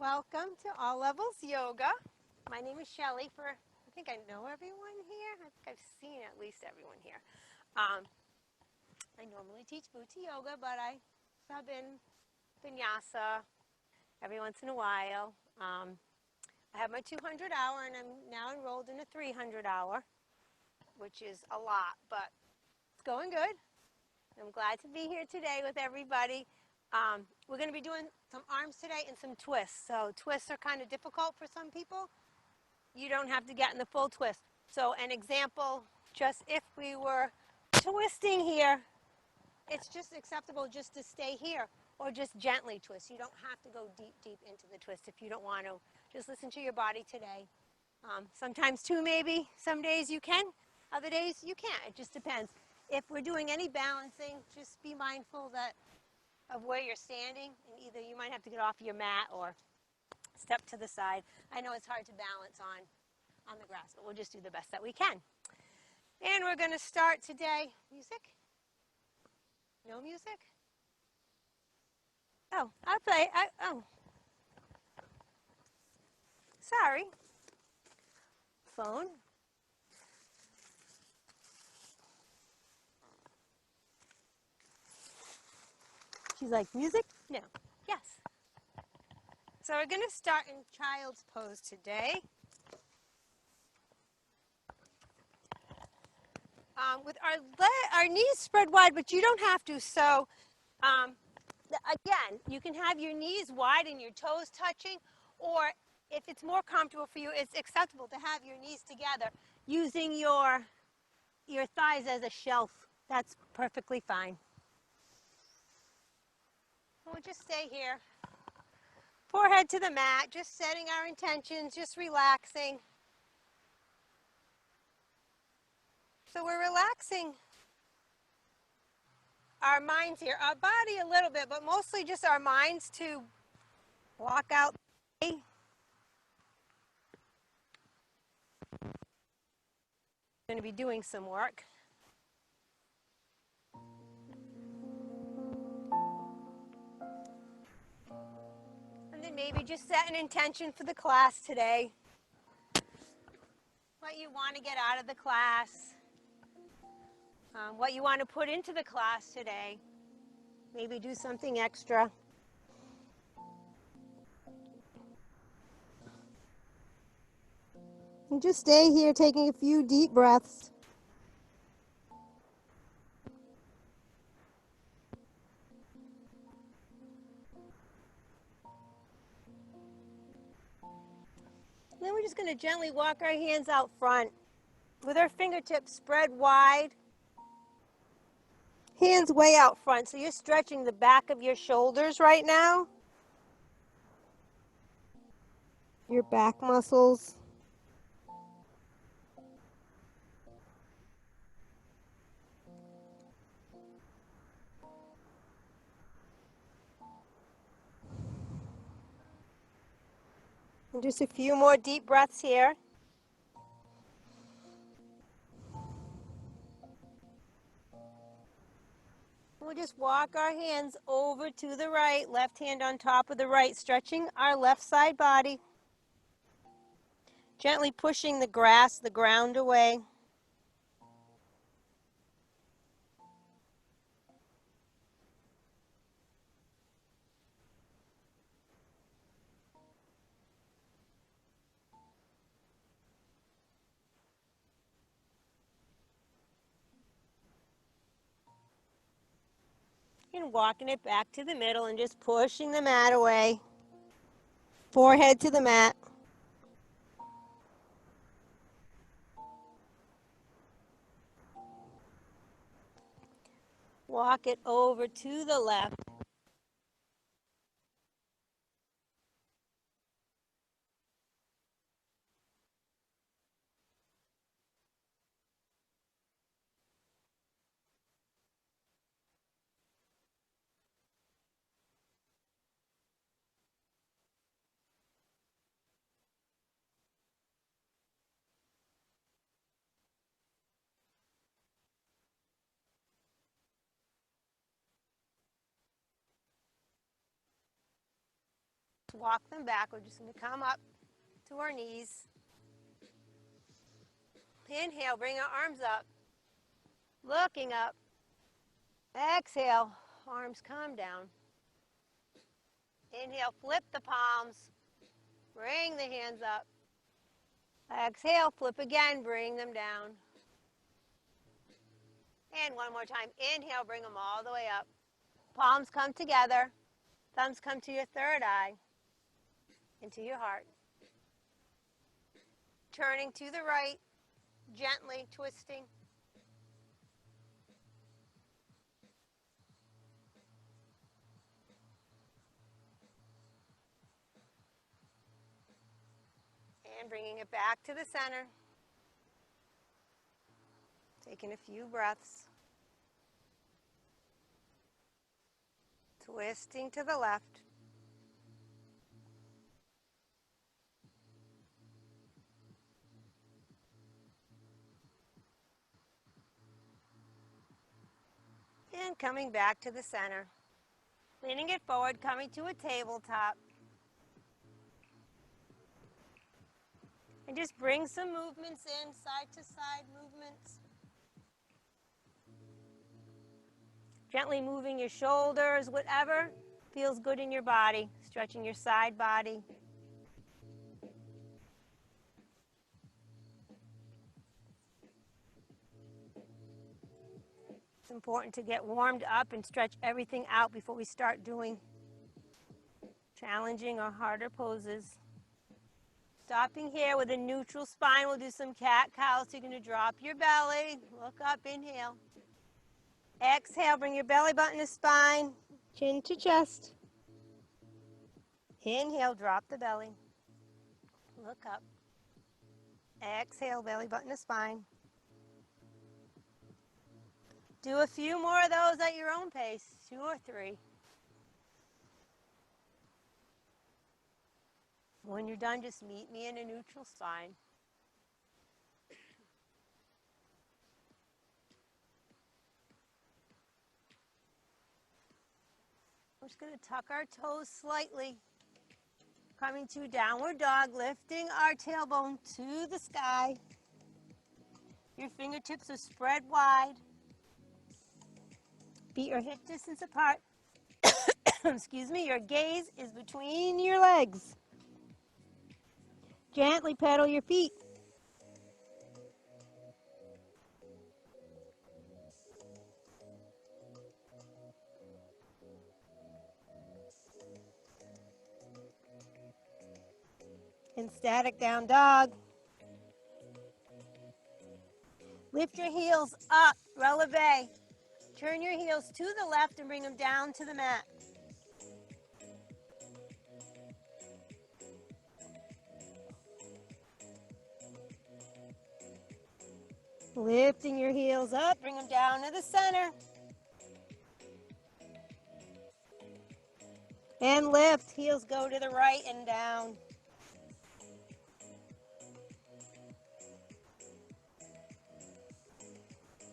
Welcome to All Levels Yoga. My name is Shelly. I think I know everyone here. I think I've seen at least everyone here. I normally teach Bhuti Yoga, but I sub in Vinyasa every once in a while. I have my 200 hour and I'm now enrolled in a 300 hour, which is a lot, but it's going good. I'm glad to be here today with everybody. We're going to be doing some arms today and some twists. So twists are kind of difficult for some people. You don't have to get in the full twist. So an example, just if we were twisting here, it's just acceptable just to stay here or just gently twist. You don't have to go deep, deep into the twist if you don't want to. Just listen to your body today. Sometimes two maybe. Some days you can, other days you can't. It just depends. If we're doing any balancing, just be mindful of where you're standing, and either you might have to get off your mat or step to the side. I know it's hard to balance on the grass, but we'll just do the best that we can. And we're going to start today. Music? No music? Oh, I'll play. Sorry. Phone. She's like, music? No. Yes. So we're going to start in child's pose today. With our knees spread wide, but you don't have to. So again, you can have your knees wide and your toes touching, or if it's more comfortable for you, it's acceptable to have your knees together using your thighs as a shelf. That's perfectly fine. We'll just stay here. Forehead to the mat, just setting our intentions, just relaxing. So we're relaxing our minds here, our body a little bit, but mostly just our minds to block out the day. Going to be doing some work. And then maybe just set an intention for the class today. What you want to get out of the class. What you want to put into the class today. Maybe do something extra. And just stay here taking a few deep breaths. Then we're just going to gently walk our hands out front with our fingertips spread wide. Hands way out front, so you're stretching the back of your shoulders right now. Your back muscles. And just a few more deep breaths here. We'll just walk our hands over to the right, left hand on top of the right, stretching our left side body. Gently pushing the ground away. And walking it back to the middle and just pushing the mat away. Forehead to the mat. Walk it over to the left. walk them back. We're just going to come up to our knees. Inhale, bring our arms up. Looking up. Exhale, arms come down. Inhale, flip the palms. Bring the hands up. Exhale, flip again, bring them down. And one more time. Inhale, bring them all the way up. Palms come together. Thumbs come to your third eye. Into your heart. Turning to the right, gently twisting. And bringing it back to the center. Taking a few breaths. Twisting to the left. And coming back to the center. Leaning it forward, coming to a tabletop. And just bring some movements in, side to side movements. Gently moving your shoulders, whatever feels good in your body. Stretching your side body. It's important to get warmed up and stretch everything out before we start doing challenging or harder poses. Stopping here with a neutral spine. We'll do some cat-cow. So you're going to drop your belly. Look up, inhale. Exhale, bring your belly button to spine. Chin to chest. Inhale, drop the belly. Look up. Exhale, belly button to spine. Do a few more of those at your own pace, 2 or 3. When you're done, just meet me in a neutral spine. We're just going to tuck our toes slightly. Coming to downward dog, lifting our tailbone to the sky. Your fingertips are spread wide. Feet are hip distance apart. Excuse me, your gaze is between your legs. Gently pedal your feet. In static down dog. Lift your heels up, releve. Turn your heels to the left and bring them down to the mat. Lifting your heels up, bring them down to the center. And lift, heels go to the right and down.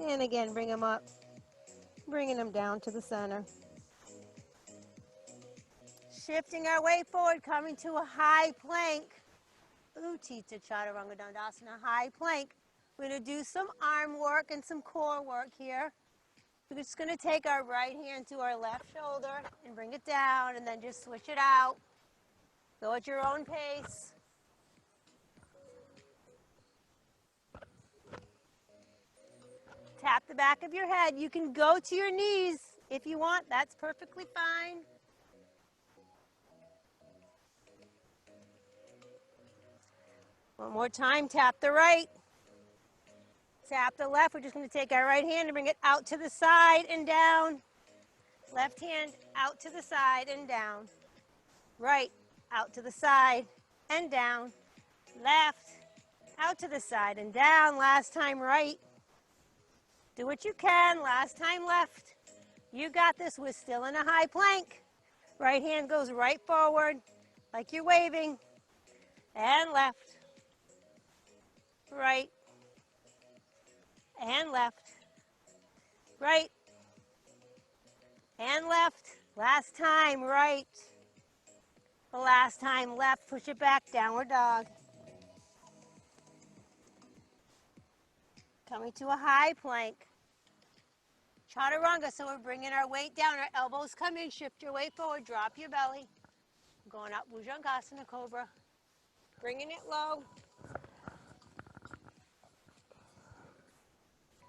And again, bring them up, bringing them down to the center. Shifting our way forward, coming to a high plank. Utthita Chaturanga Dandasana, high plank. We're going to do some arm work and some core work here. We're just going to take our right hand to our left shoulder and bring it down and then just switch it out. Go at your own pace. Tap the back of your head. You can go to your knees if you want. That's perfectly fine. One more time. Tap the right. Tap the left. We're just going to take our right hand and bring it out to the side and down. Left hand out to the side and down. Right, out to the side and down. Left, out to the side and down. Last time right. Do what you can. Last time left. You got this. We're still in a high plank. Right hand goes right forward like you're waving. And left. Right. And left. Right. And left. Last time right. The last time, left, push it back, downward dog. Coming to a high plank. Chaturanga, so we're bringing our weight down, our elbows come in, shift your weight forward, drop your belly. Going up, Bhujangasana Cobra. Bringing it low.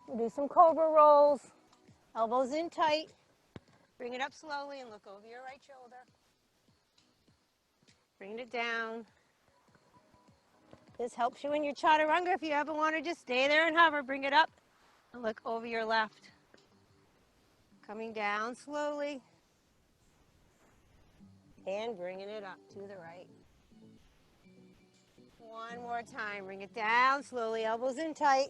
We'll do some Cobra rolls. Elbows in tight. Bring it up slowly and look over your right shoulder. Bring it down. This helps you in your chaturanga. If you ever want to just stay there and hover, bring it up and look over your left. Coming down slowly and bringing it up to the right. One more time. Bring it down slowly, elbows in tight,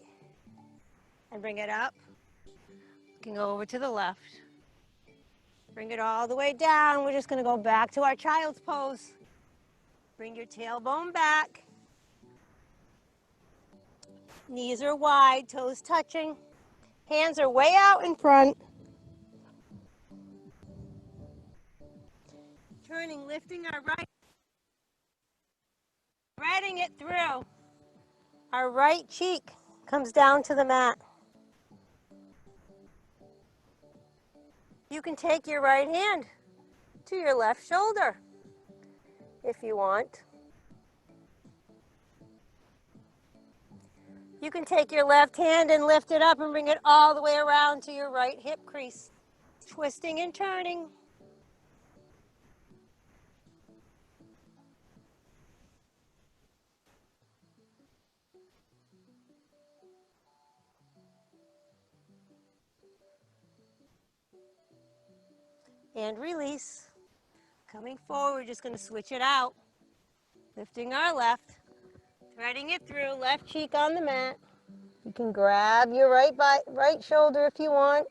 and bring it up. Looking over to the left. Bring it all the way down. We're just going to go back to our child's pose. Bring your tailbone back. Knees are wide, toes touching. Hands are way out in front. Turning, lifting our right. Threading it through. Our right cheek comes down to the mat. You can take your right hand to your left shoulder if you want. You can take your left hand and lift it up and bring it all the way around to your right hip crease. Twisting and turning. And release. Coming forward, we're just going to switch it out. Lifting our left, threading it through, left cheek on the mat. You can grab your right shoulder if you want.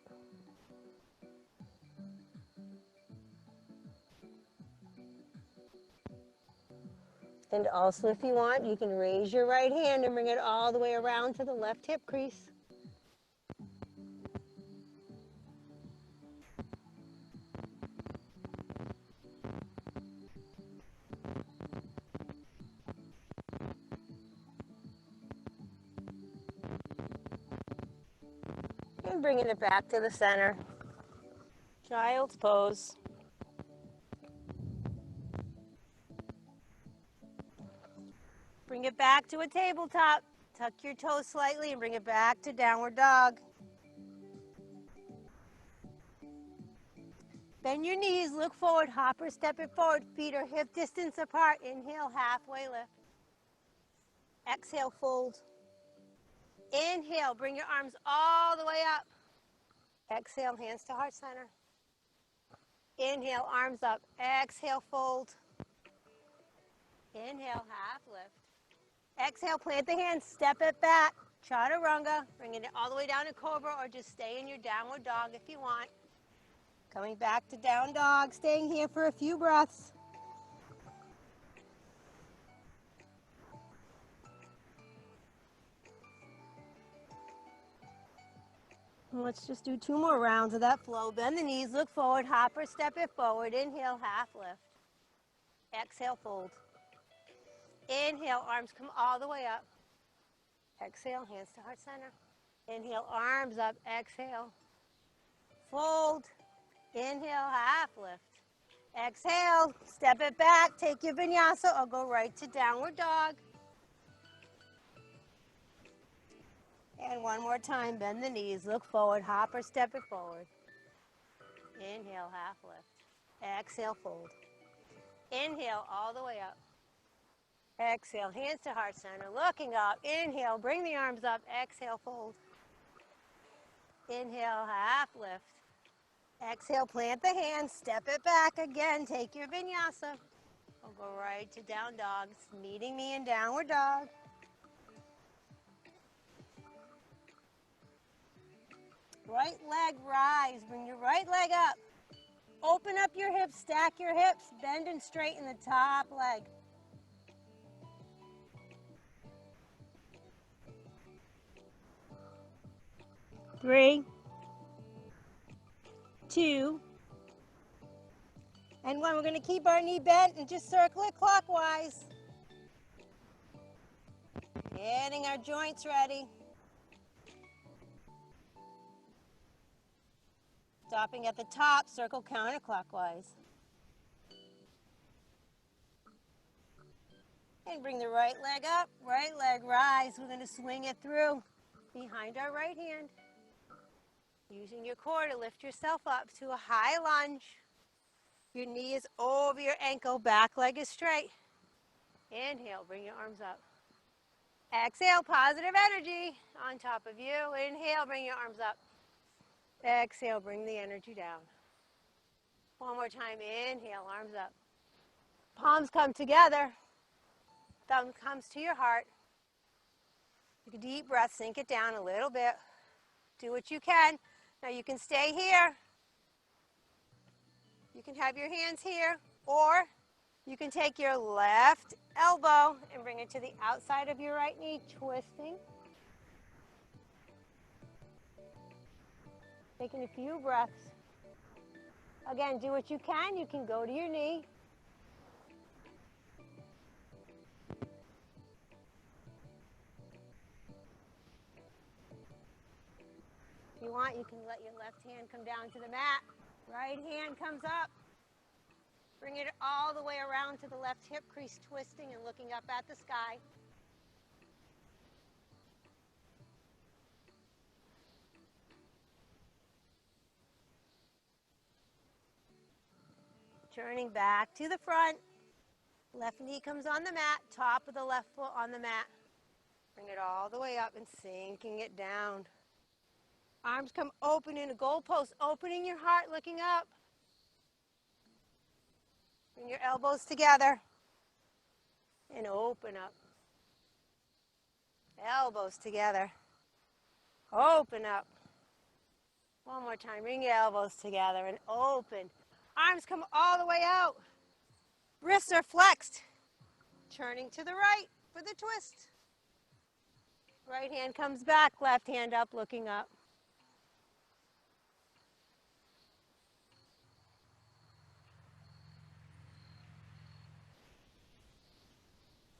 And also if you want, you can raise your right hand and bring it all the way around to the left hip crease. And bringing it back to the center. Child's pose. Bring it back to a tabletop. Tuck your toes slightly and bring it back to downward dog. Bend your knees, look forward, hop or step it forward. Feet are hip distance apart. Inhale, halfway lift. Exhale, fold. Inhale, bring your arms all the way up. Exhale, hands to heart center. Inhale, arms up. Exhale, fold. Inhale, half lift. Exhale, plant the hands, step it back. Chaturanga, bringing it all the way down to Cobra or just stay in your downward dog if you want. Coming back to down dog, staying here for a few breaths. And let's just do 2 more rounds of that flow. Bend the knees, look forward, hop or step it forward. Inhale, half lift. Exhale, fold. Inhale, arms come all the way up. Exhale, hands to heart center. Inhale, arms up. Exhale, fold. Inhale, half lift. Exhale, step it back. Take your vinyasa or go right to downward dog. And one more time, bend the knees, look forward, hop or step it forward. Inhale, half lift. Exhale, fold. Inhale, all the way up. Exhale, hands to heart center, looking up. Inhale, bring the arms up. Exhale, fold. Inhale, half lift. Exhale, plant the hands, step it back again. Take your vinyasa. We'll go right to down dog. It's meeting me in downward dog. Right leg rise. Bring your right leg up. Open up your hips, stack your hips, bend and straighten the top leg. 3, 2, And when we're going to keep our knee bent and just circle it clockwise. Getting our joints ready. Stopping at the top, circle counterclockwise. And bring the right leg up, right leg rise. We're going to swing it through behind our right hand. Using your core to lift yourself up to a high lunge. Your knee is over your ankle, back leg is straight. Inhale, bring your arms up. Exhale, positive energy on top of you. Inhale, bring your arms up. Exhale, bring the energy down. One more time, inhale, arms up. Palms come together. Thumb comes to your heart. Take a deep breath, sink it down a little bit. Do what you can. Now you can stay here. You can have your hands here, or you can take your left elbow and bring it to the outside of your right knee, twisting. Taking a few breaths. Again, do what you can. You can go to your knee. If you want, you can let your left hand come down to the mat. Right hand comes up. Bring it all the way around to the left hip crease, twisting and looking up at the sky. Turning back to the front. Left knee comes on the mat, top of the left foot on the mat. Bring it all the way up and sinking it down. Arms come open in a goalpost, opening your heart, looking up. Bring your elbows together and open up. Elbows together. Open up. One more time. Bring your elbows together and open. Arms come all the way out. Wrists are flexed. Turning to the right for the twist. Right hand comes back, left hand up, looking up.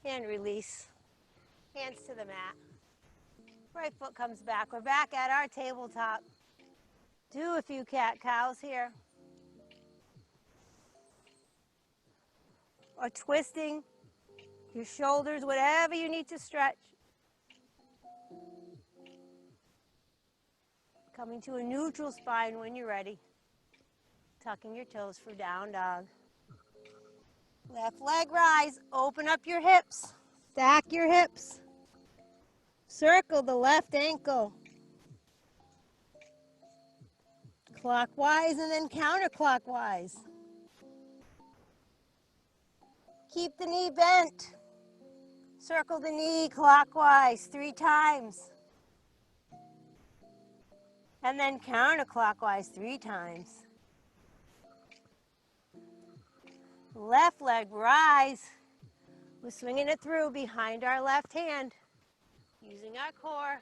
And release. Hands to the mat. Right foot comes back. We're back at our tabletop. Do a few cat-cows here. Or twisting your shoulders, whatever you need to stretch. Coming to a neutral spine when you're ready. Tucking your toes for down dog. Left leg rise. Open up your hips. Stack your hips. Circle the left ankle. Clockwise and then counterclockwise. Keep the knee bent. Circle the knee clockwise 3 times. And then counterclockwise 3 times. Left leg rise. We're swinging it through behind our left hand. Using our core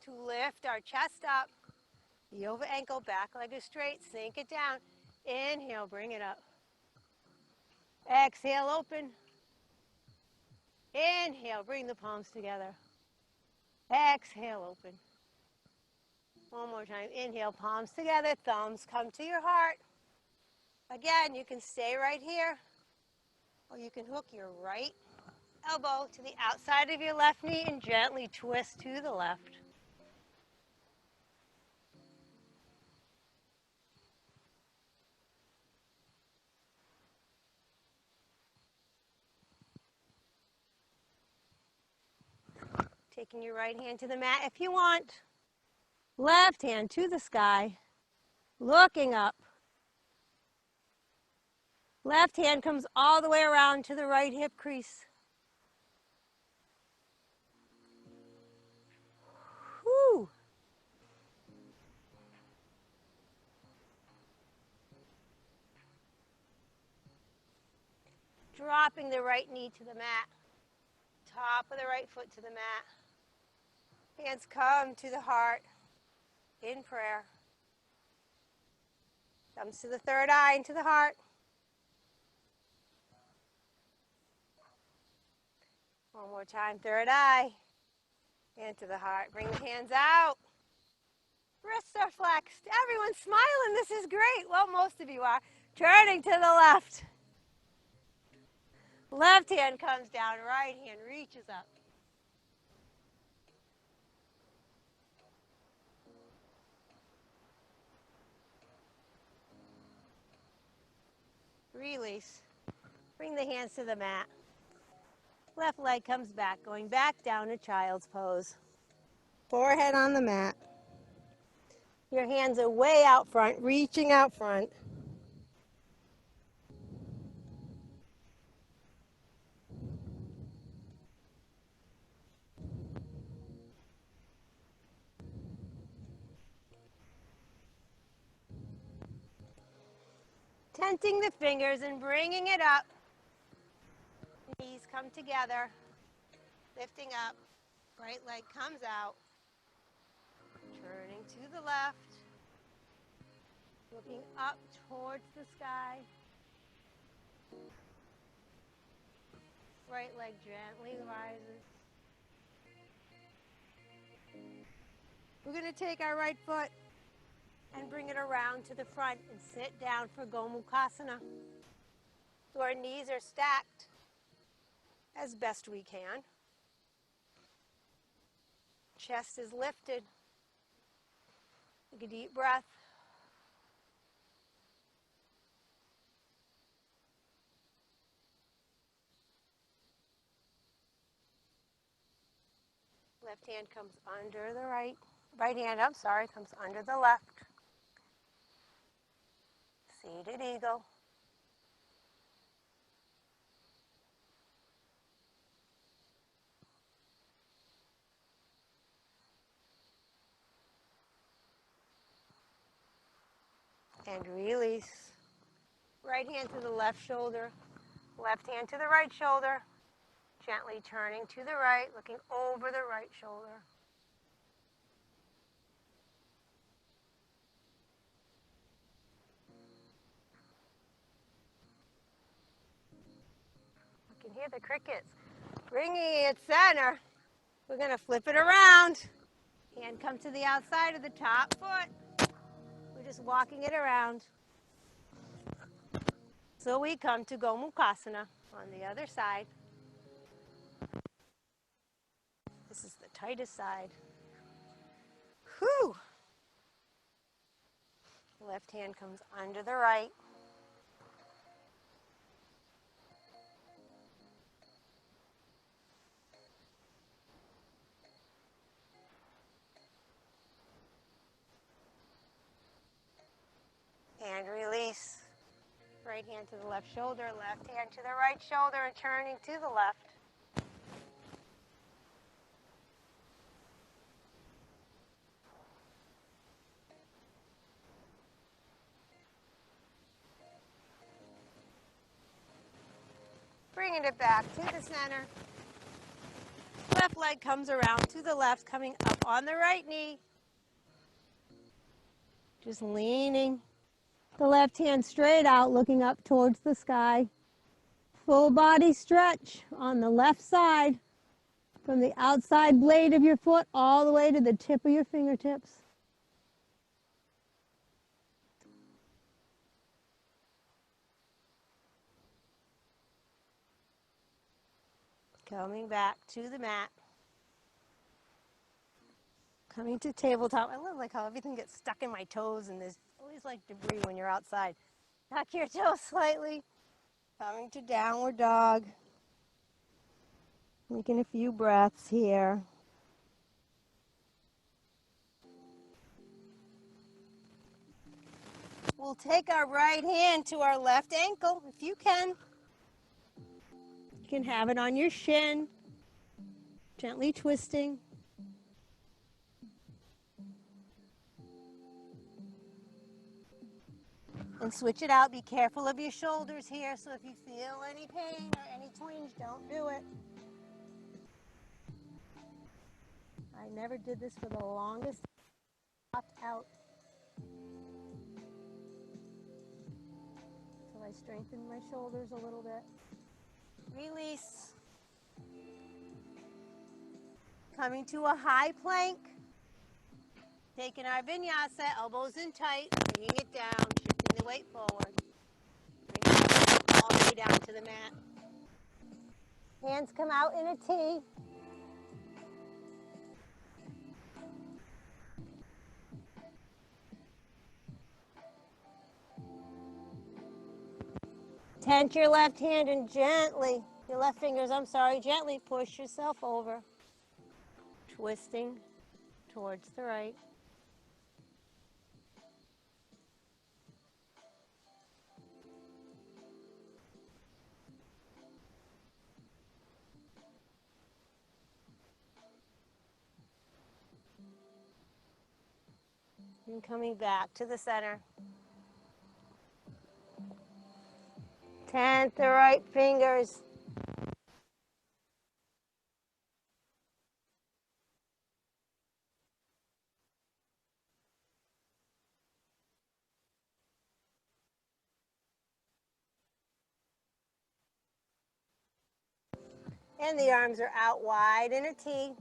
to lift our chest up. The over ankle, back leg is straight. Sink it down. Inhale, bring it up. Exhale, open. Inhale, bring the palms together. Exhale, open. One more time. Inhale, palms together. Thumbs come to your heart. Again, you can stay right here, or you can hook your right elbow to the outside of your left knee and gently twist to the left. Taking your right hand to the mat if you want. Left hand to the sky, looking up. Left hand comes all the way around to the right hip crease. Whew. Dropping the right knee to the mat. Top of the right foot to the mat. Hands come to the heart in prayer. Thumbs to the third eye and to the heart. more time, third eye. Into the heart. Bring the hands out. Wrists are flexed. Everyone's smiling. This is great. Well, most of you are. Turning to the left. Left hand comes down. Right hand reaches up. Release. Bring the hands to the mat. Left leg comes back, going back down to child's pose. Forehead on the mat. Your hands are way out front, reaching out front. Tenting the fingers and bringing it up. Knees come together. Lifting up. Right leg comes out. Turning to the left. Looking up towards the sky. Right leg gently rises. We're going to take our right foot and bring it around to the front and sit down for Gomukhasana. So our knees are stacked as best we can. Chest is lifted. Take a deep breath. Left hand comes under the right. Right hand, comes under the left. Seated eagle. And release. Right hand to the left shoulder. Left hand to the right shoulder. Gently turning to the right, looking over the right shoulder. You can hear the crickets. Bringing it center. We're going to flip it around. Hand come to the outside of the top foot. We're just walking it around. So we come to Gomukhasana on the other side. This is the tightest side. Whew. Left hand comes under the right. And release. Right hand to the left shoulder, left hand to the right shoulder, and turning to the left. Bringing it back to the center. Left leg comes around to the left, coming up on the right knee. Just leaning the left hand straight out, looking up towards the sky. Full body stretch on the left side from the outside blade of your foot all the way to the tip of your fingertips. Coming back to the mat. Coming to tabletop. I love how everything gets stuck in my toes and there's always like debris when you're outside. Tuck your toes slightly. Coming to downward dog. Taking a few breaths here. We'll take our right hand to our left ankle if you can. You can have it on your shin. Gently twisting. And switch it out. Be careful of your shoulders here, so if you feel any pain or any twinge, don't do it. I never did this for the longest. Popped out until I strengthened my shoulders a little bit. Release. Coming to a high plank. Taking our vinyasa, elbows in tight, bringing it down, shifting the weight forward. Bringing it all the way down to the mat. Hands come out in a T. Tense your left hand and gently, your left fingers, gently push yourself over. Twisting towards the right. And coming back to the center. Tense the right fingers. And the arms are out wide in a T.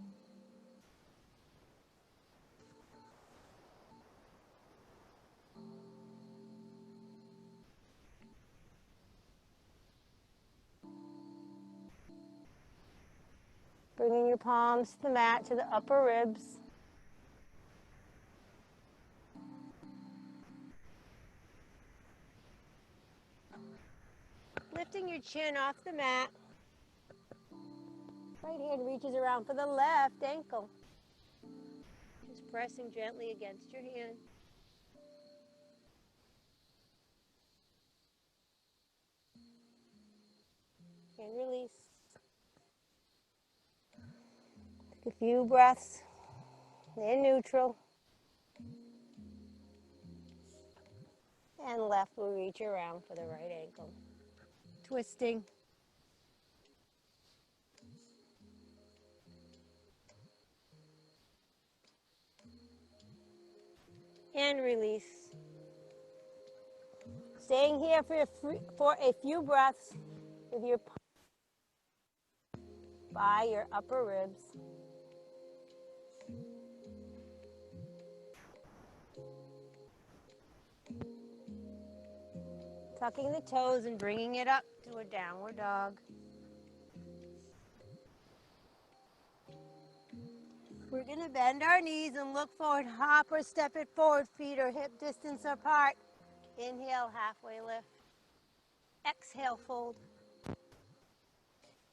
Bringing your palms to the mat, to the upper ribs. Lifting your chin off the mat. Right hand reaches around for the left ankle. Just pressing gently against your hand. And release. Take a few breaths in neutral. And left will reach around for the right ankle. Twisting. And release. Staying here for a few breaths with your by your upper ribs. Tucking the toes and bringing it up to a downward dog. We're going to bend our knees and look forward, hop or step it forward, feet are hip distance apart. Inhale, halfway lift. Exhale, fold.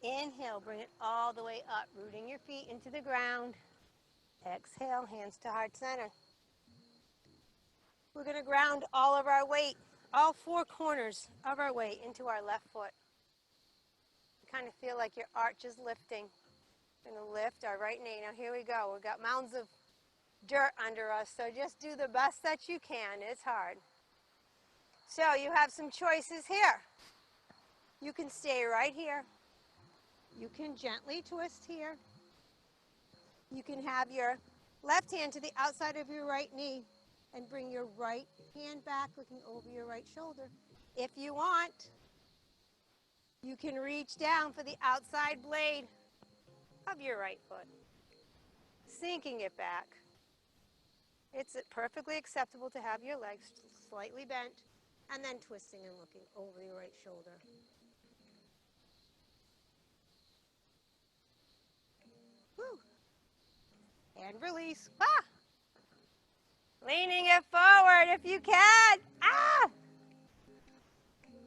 Inhale, bring it all the way up, rooting your feet into the ground. Exhale, hands to heart center. We're going to ground all of our weight, all four corners of our weight into our left foot. You kind of feel like your arch is lifting. We're going to lift our right knee. Now here we go. We've got mounds of dirt under us, so just do the best that you can. It's hard. So you have some choices here. You can stay right here. You can gently twist here. You can have your left hand to the outside of your right knee and bring your right hand back, looking over your right shoulder. If you want, you can reach down for the outside blade of your right foot, sinking it back. It's perfectly acceptable to have your legs slightly bent and then twisting and looking over your right shoulder. Woo. And release. Ah! Leaning it forward if you can. Ah!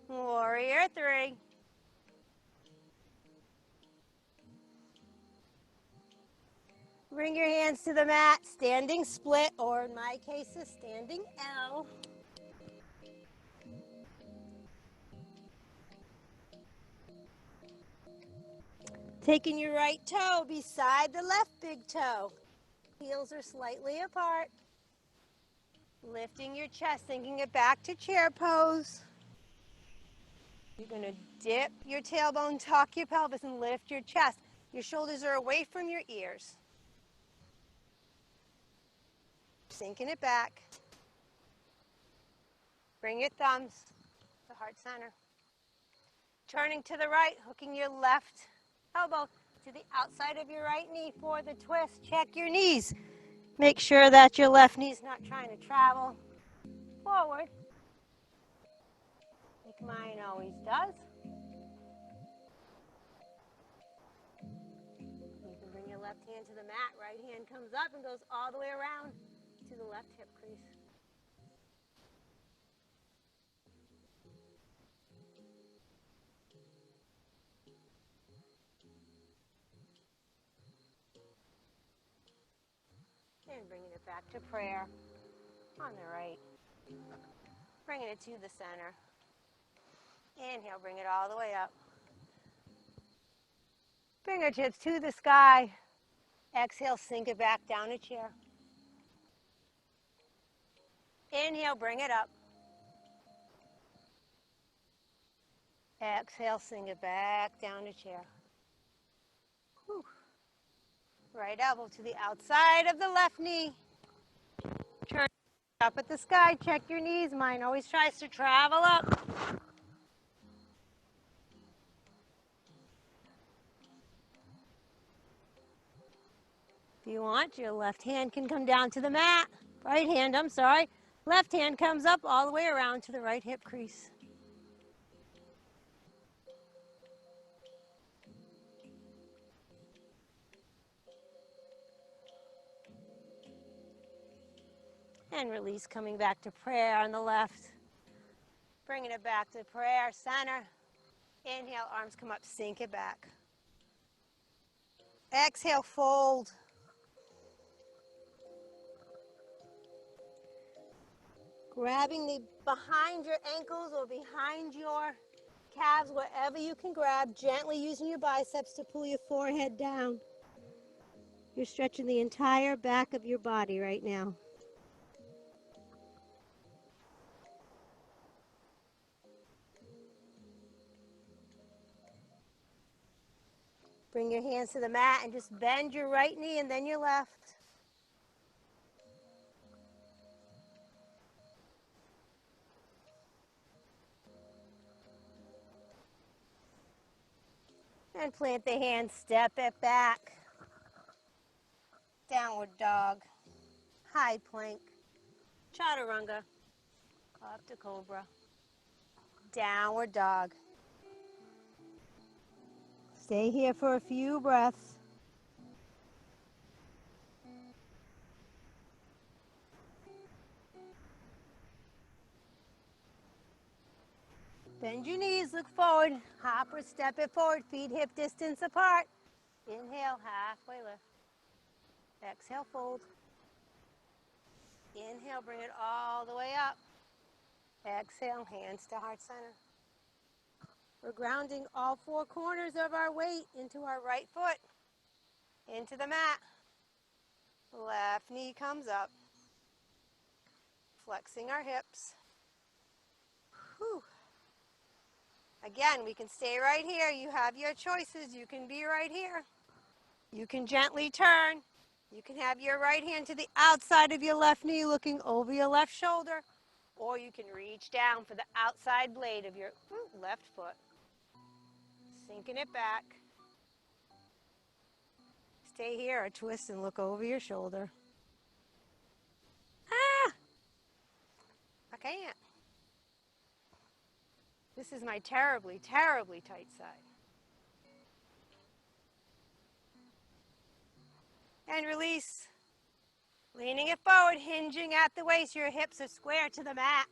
Warrior three. Bring your hands to the mat, standing split, or in my case, a standing L. Taking your right toe beside the left big toe. Heels are slightly apart. Lifting your chest, sinking it back to chair pose. You're going to dip your tailbone, tuck your pelvis, and lift your chest. Your shoulders are away from your ears. Sinking it back. Bring your thumbs to heart center. Turning to the right, hooking your left elbow to the outside of your right knee for the twist. Check your knees. Make sure that your left knee's not trying to travel forward, like mine always does. You can bring your left hand to the mat. Right hand comes up and goes all the way around to the left hip crease. And bringing it back to prayer on the right. Bringing it to the center. Inhale, bring it all the way up. Fingertips to the sky. Exhale, sink it back down to chair. Inhale, bring it up. Exhale, sink it back down to chair. Whew. Right elbow to the outside of the left knee. Turn up at the sky. Check your knees. Mine always tries to travel up. If you want, your left hand can come down to the mat. Right hand, I'm sorry. Left hand comes up all the way around to the right hip crease. And release, coming back to prayer on the left. Bringing it back to prayer, center. Inhale, arms come up, sink it back. Exhale, fold. Grabbing the behind your ankles or behind your calves, wherever you can grab, gently using your biceps to pull your forehead down. You're stretching the entire back of your body right now. Bring your hands to the mat and just bend your right knee and then your left. And plant the hands, step it back. Downward dog, high plank, chaturanga, up to cobra, downward dog. Stay here for a few breaths. Bend your knees, look forward, hop or step it forward, feet hip distance apart. Inhale, halfway lift. Exhale, fold. Inhale, bring it all the way up. Exhale, hands to heart center. We're grounding all four corners of our weight into our right foot, into the mat. Left knee comes up. Flexing our hips. Whew. Again, we can stay right here. You have your choices. You can be right here. You can gently turn. You can have your right hand to the outside of your left knee looking over your left shoulder. Or you can reach down for the outside blade of your left foot. Sinking it back. Stay here or twist and look over your shoulder. Ah! I can't. This is my terribly, terribly tight side. And release. Leaning it forward, hinging at the waist. Your hips are square to the mat.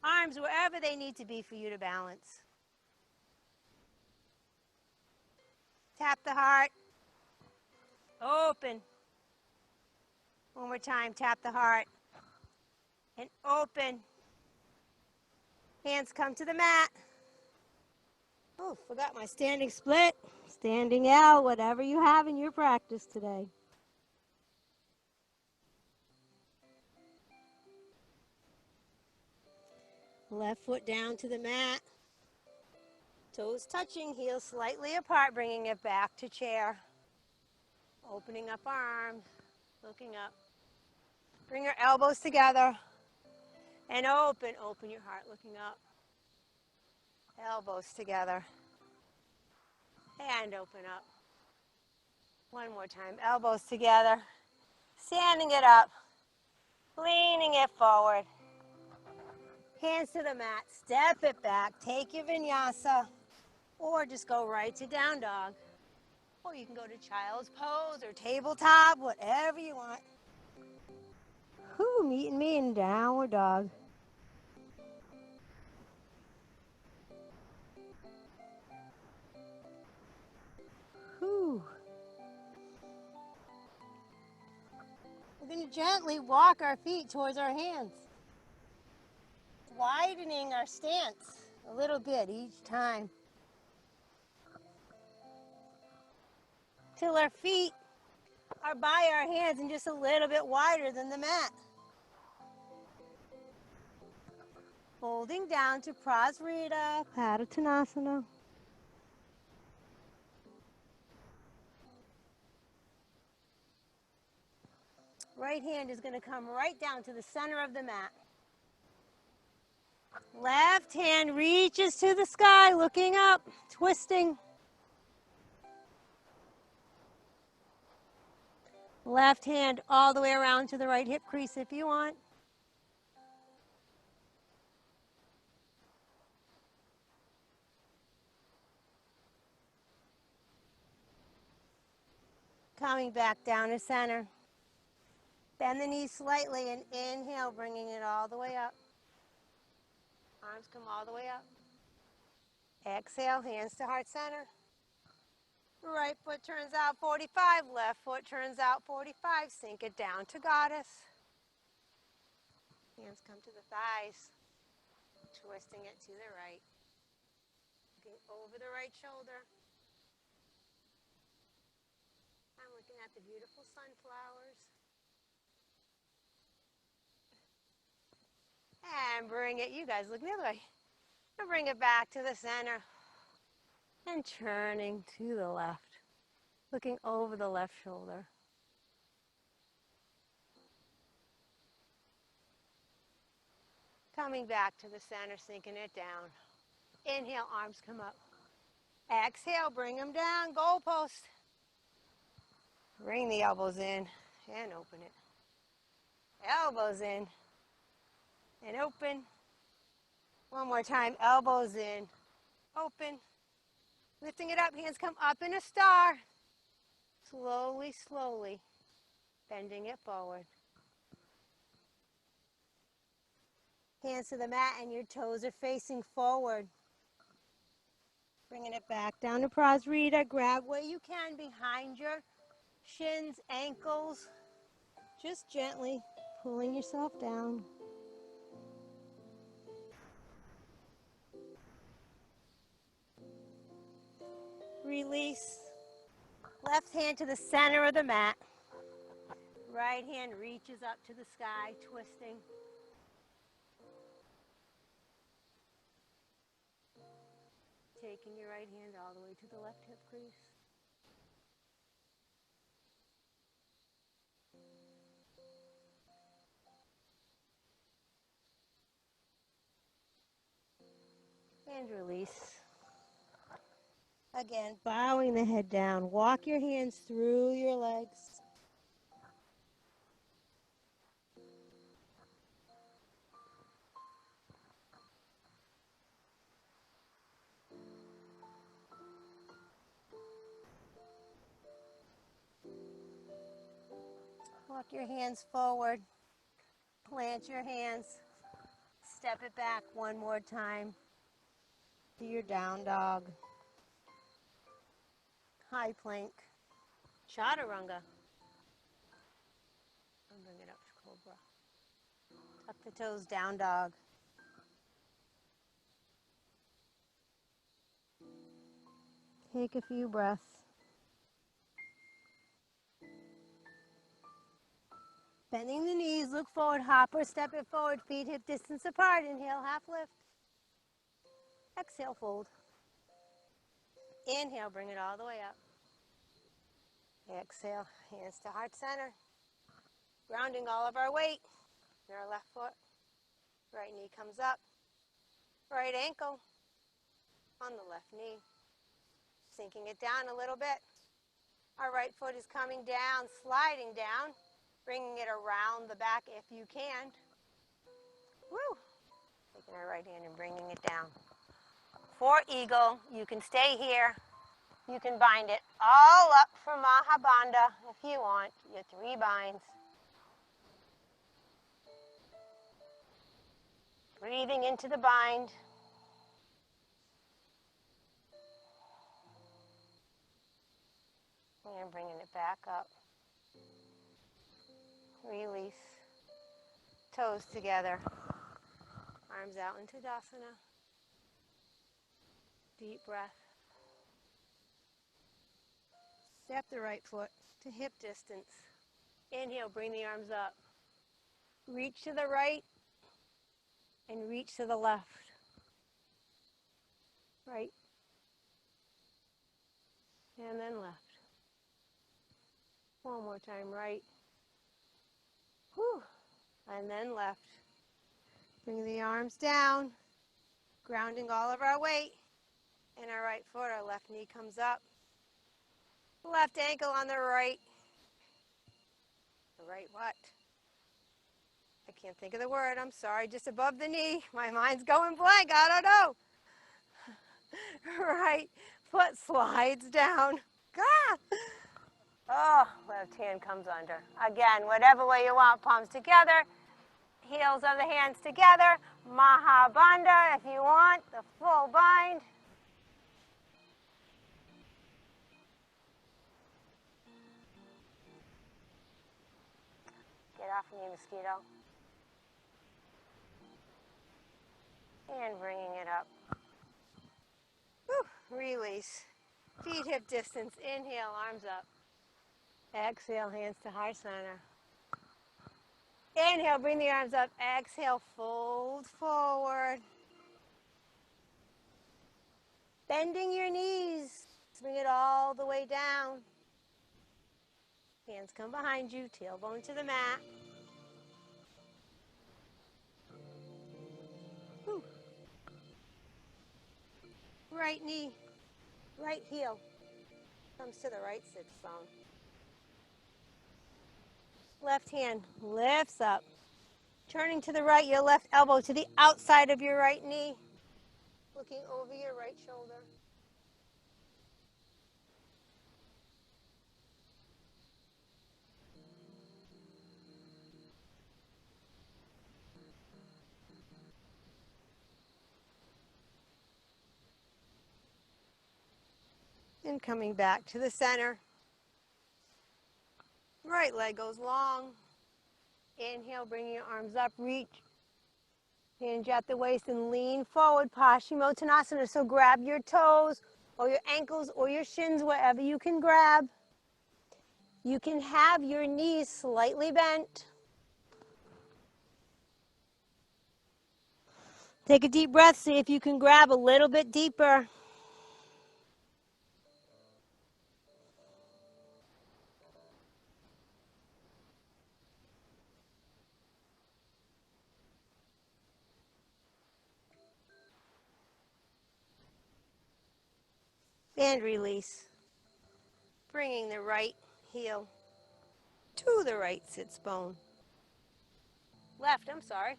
Arms wherever they need to be for you to balance. Tap the heart. Open. One more time, tap the heart. And open. Hands come to the mat. Oh, forgot my standing split. Standing L, whatever you have in your practice today. Left foot down to the mat. Toes touching, heels slightly apart, bringing it back to chair. Opening up arms, looking up. Bring your elbows together. And open your heart, looking up. Elbows together. And open up. One more time, elbows together, standing it up, leaning it forward. Hands to the mat, step it back, take your vinyasa, or just go right to down dog. Or you can go to child's pose or tabletop, whatever you want. Whew, meeting me in downward dog. Whew. We're going to gently walk our feet towards our hands, widening our stance a little bit each time, till our feet are by our hands and just a little bit wider than the mat. Folding down to Prasarita, Padottanasana. Right hand is going to come right down to the center of the mat. Left hand reaches to the sky, looking up, twisting. Left hand all the way around to the right hip crease if you want. Coming back down to center. Bend the knees slightly and inhale, bringing it all the way up. Arms come all the way up. Exhale, hands to heart center. Right foot turns out 45, left foot turns out 45. Sink it down to goddess. Hands come to the thighs. Twisting it to the right. Looking over the right shoulder. I'm looking at the beautiful sunflowers. And bring it, you guys look the other way. And bring it back to the center. And turning to the left. Looking over the left shoulder. Coming back to the center, sinking it down. Inhale, arms come up. Exhale, bring them down, goalpost. Bring the elbows in and open it. Elbows in and open. One more time, elbows in, open. Lifting it up, hands come up in a star. Slowly, slowly, bending it forward. Hands to the mat and your toes are facing forward. Bringing it back down to Prasarita. Grab what you can behind your shins, ankles. Just gently pulling yourself down. Release. Left hand to the center of the mat. Right hand reaches up to the sky, twisting. Taking your right hand all the way to the left hip crease. And release. Again, bowing the head down. Walk your hands through your legs. Walk your hands forward. Plant your hands. Step it back one more time to your down dog. High plank. Chaturanga. And bring it up to cobra. Tuck the toes, down dog. Take a few breaths. Bending the knees, look forward, hop or step it forward, feet hip distance apart. Inhale, half lift. Exhale, fold. Inhale, bring it all the way up. Exhale, hands to heart center. Grounding all of our weight in our left foot. Right knee comes up. Right ankle on the left knee. Sinking it down a little bit. Our right foot is coming down, sliding down, bringing it around the back if you can. Woo! Taking our right hand and bringing it down. For eagle, you can stay here. You can bind it all up for Mahabandha if you want, your 3 binds. Breathing into the bind. And bringing it back up. Release. Toes together. Arms out into Tadasana. Deep breath. Step the right foot to hip distance. Inhale, bring the arms up. Reach to the right and reach to the left. Right. And then left. One more time, right. Whew. And then left. Bring the arms down, grounding all of our weight in our right foot. Our left knee comes up. Left ankle on the right. The right what? I can't think of the word. I'm sorry. Just above the knee. My mind's going blank. I don't know. Right foot slides down. Ah! Oh, left hand comes under. Again, whatever way you want. Palms together. Heels of the hands together. Mahabandha if you want. The full bind. Get off me, mosquito. And bringing it up. Whew. Release. Feet hip distance. Inhale, arms up. Exhale, hands to heart center. Inhale, bring the arms up. Exhale, fold forward. Bending your knees. Bring it all the way down. Hands come behind you. Tailbone to the mat. Whew. Right knee, right heel comes to the right sits bone. Left hand lifts up. Turning to the right, your left elbow to the outside of your right knee. Looking over your right shoulder. And coming back to the center. Right leg goes long. Inhale, bring your arms up, reach. Hinge at the waist and lean forward, Paschimottanasana. So grab your toes or your ankles or your shins, wherever you can grab. You can have your knees slightly bent. Take a deep breath, see if you can grab a little bit deeper. And release. Bringing the right heel to the right sits bone. Left, I'm sorry.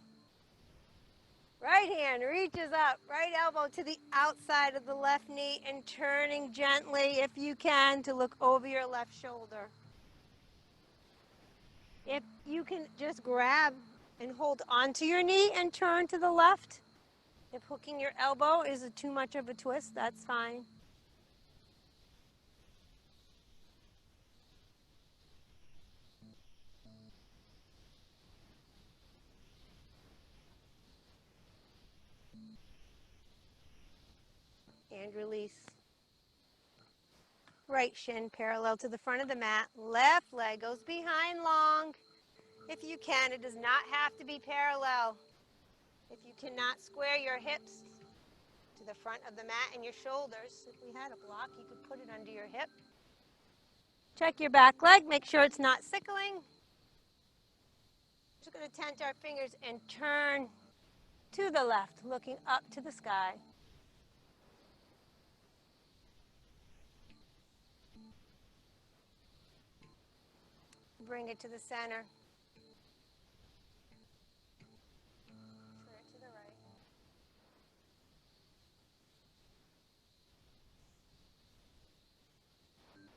Right hand reaches up, right elbow to the outside of the left knee and turning gently, if you can, to look over your left shoulder. If you can just grab and hold onto your knee and turn to the left. If hooking your elbow is too much of a twist, that's fine. And release. Right shin parallel to the front of the mat. Left leg goes behind long. If you can, it does not have to be parallel. If you cannot square your hips to the front of the mat and your shoulders, if we had a block, you could put it under your hip. Check your back leg. Make sure it's not sickling. Just going to tent our fingers and turn to the left, looking up to the sky. bring it to the center. Turn it to the right.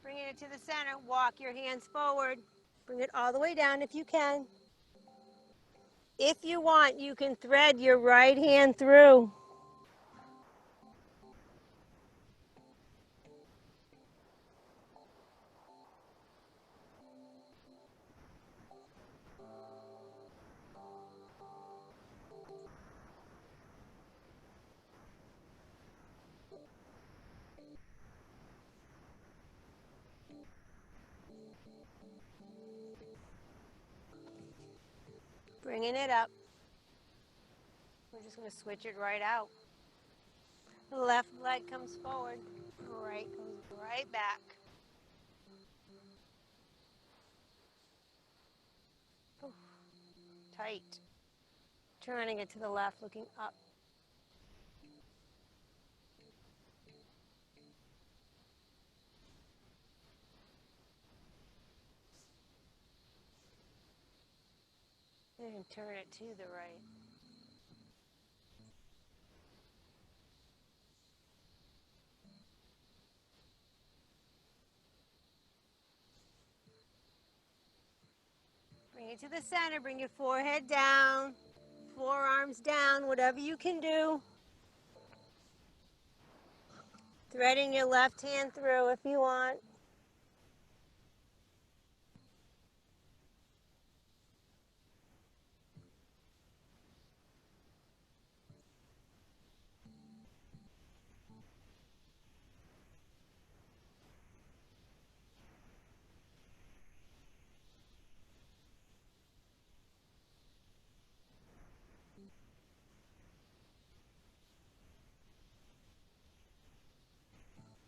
Bringing it to the center, walk your hands forward. Bring it all the way down if you can. If you want, you can thread your right hand through. Bringing it up. We're just going to switch it right out. The left leg comes forward. Right goes right back. Oof, tight. Turning it to the left, looking up. And turn it to the right. Bring it to the center. Bring your forehead down, forearms down, whatever you can do. Threading your left hand through if you want.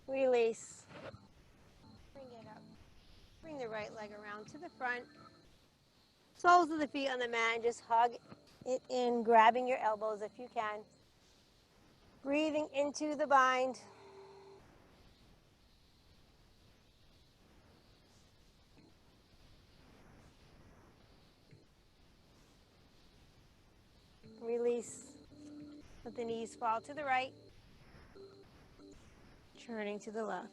Release. Bring it up. Bring the right leg around to the front. Soles of the feet on the mat and just hug it in, grabbing your elbows if you can. Breathing into the bind. Release. Let the knees fall to the right. Turning to the left.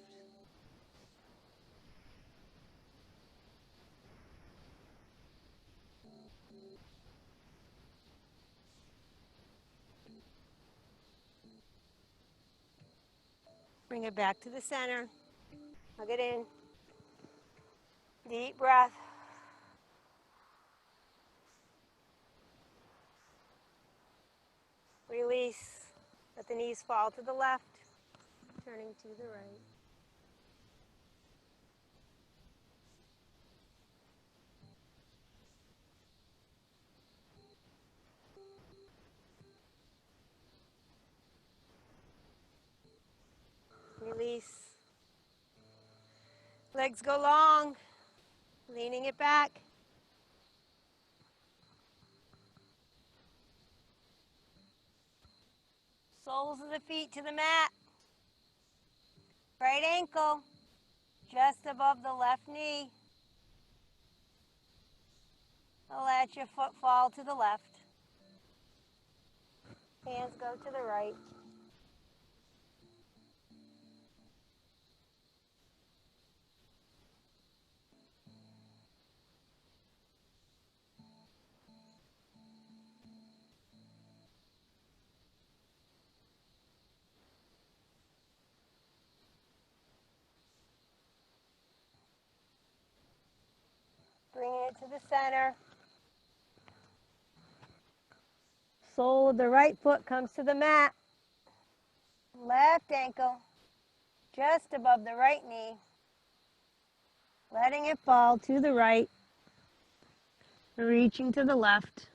Bring it back to the center. Hug it in. Deep breath. Release. Let the knees fall to the left. Turning to the right. Release. Legs go long. Leaning it back. Soles of the feet to the mat. Right ankle just above the left knee. Let your foot fall to the left. Hands go to the right. Bringing it to the center. Sole of the right foot comes to the mat. Left ankle just above the right knee. Letting it fall to the right. Reaching to the left.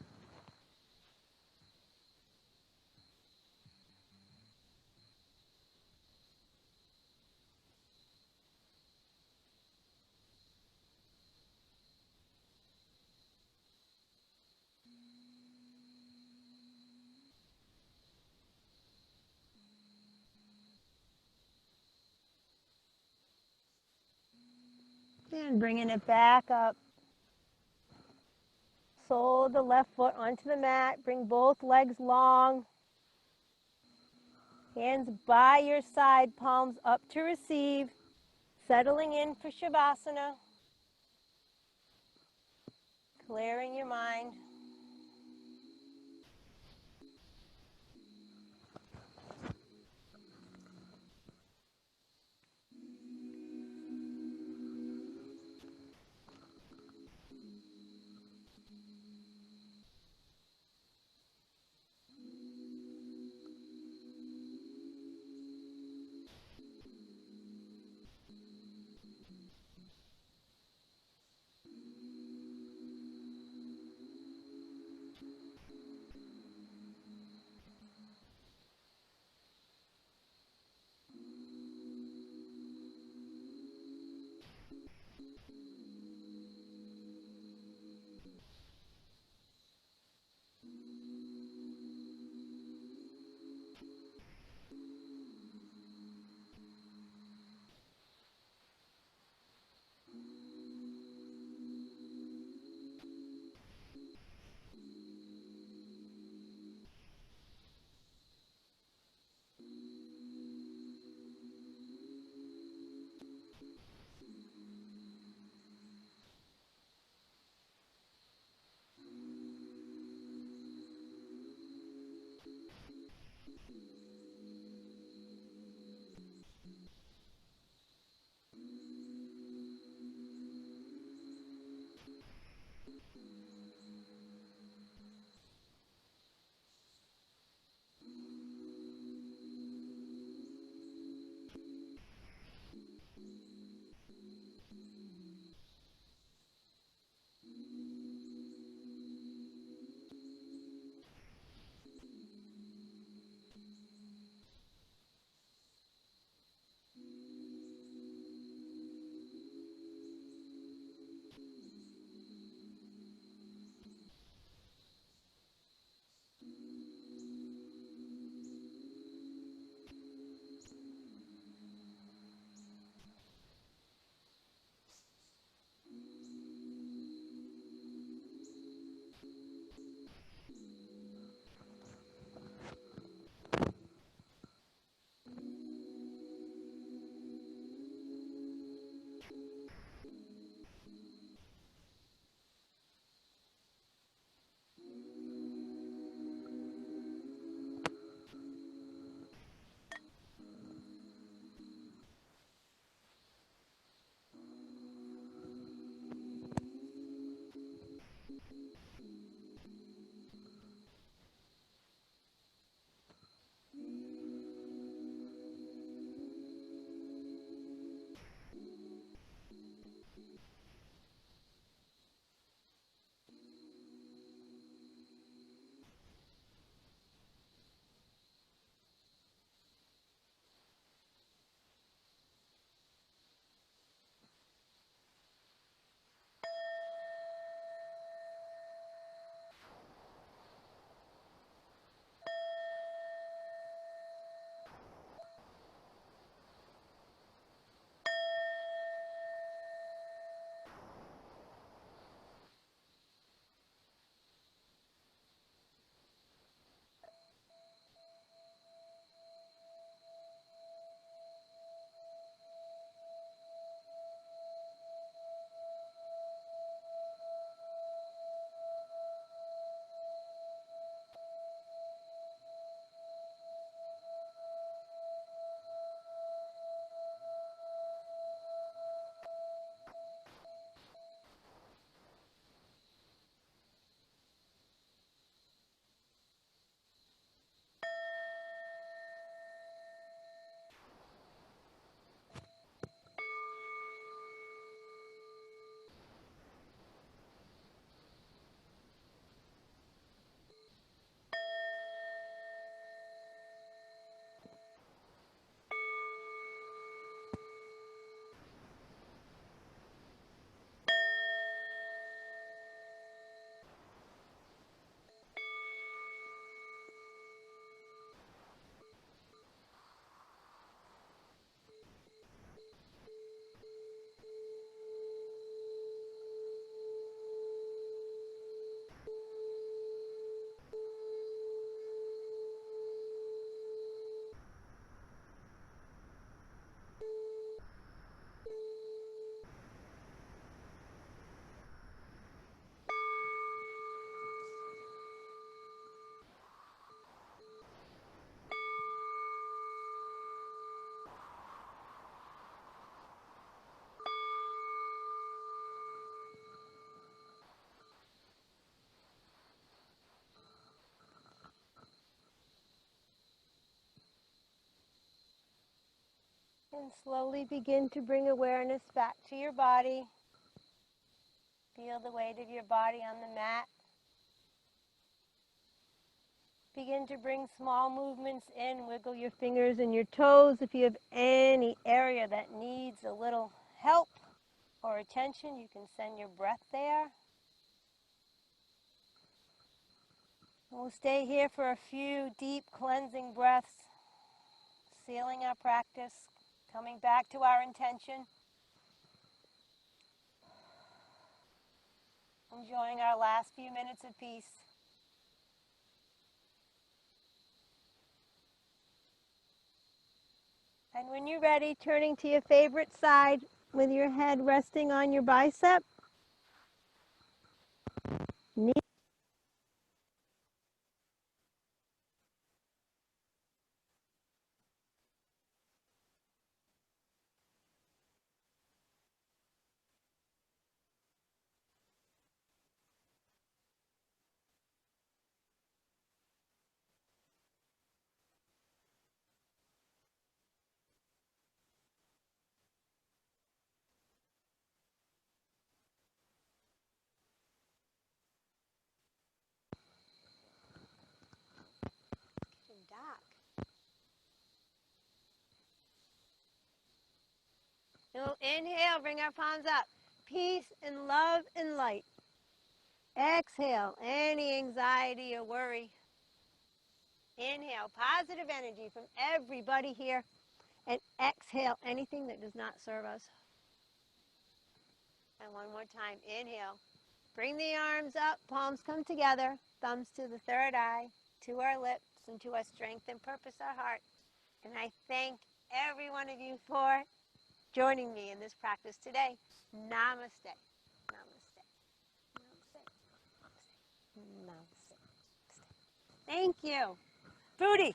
And bringing it back up. sole of the left foot onto the mat. Bring both legs long. Hands by your side, palms up to receive. Settling in for Shavasana. Clearing your mind. And slowly begin to bring awareness back to your body. Feel the weight of your body on the mat. Begin to bring small movements in. Wiggle your fingers and your toes. If you have any area that needs a little help or attention, you can send your breath there. We'll stay here for a few deep cleansing breaths, sealing our practice, coming back to our intention, enjoying our last few minutes of peace. And when you're ready, turning to your favorite side with your head resting on your bicep. Knee and dock. We'll inhale, bring our palms up. Peace and love and light. Exhale, any anxiety or worry. Inhale, positive energy from everybody here. And exhale, anything that does not serve us. And one more time, inhale. Bring the arms up, palms come together, thumbs to the third eye, to our lips, and to our strength and purpose, our heart. And I thank every one of you for joining me in this practice today. Namaste. Namaste. Namaste. Namaste. Thank you. Booty.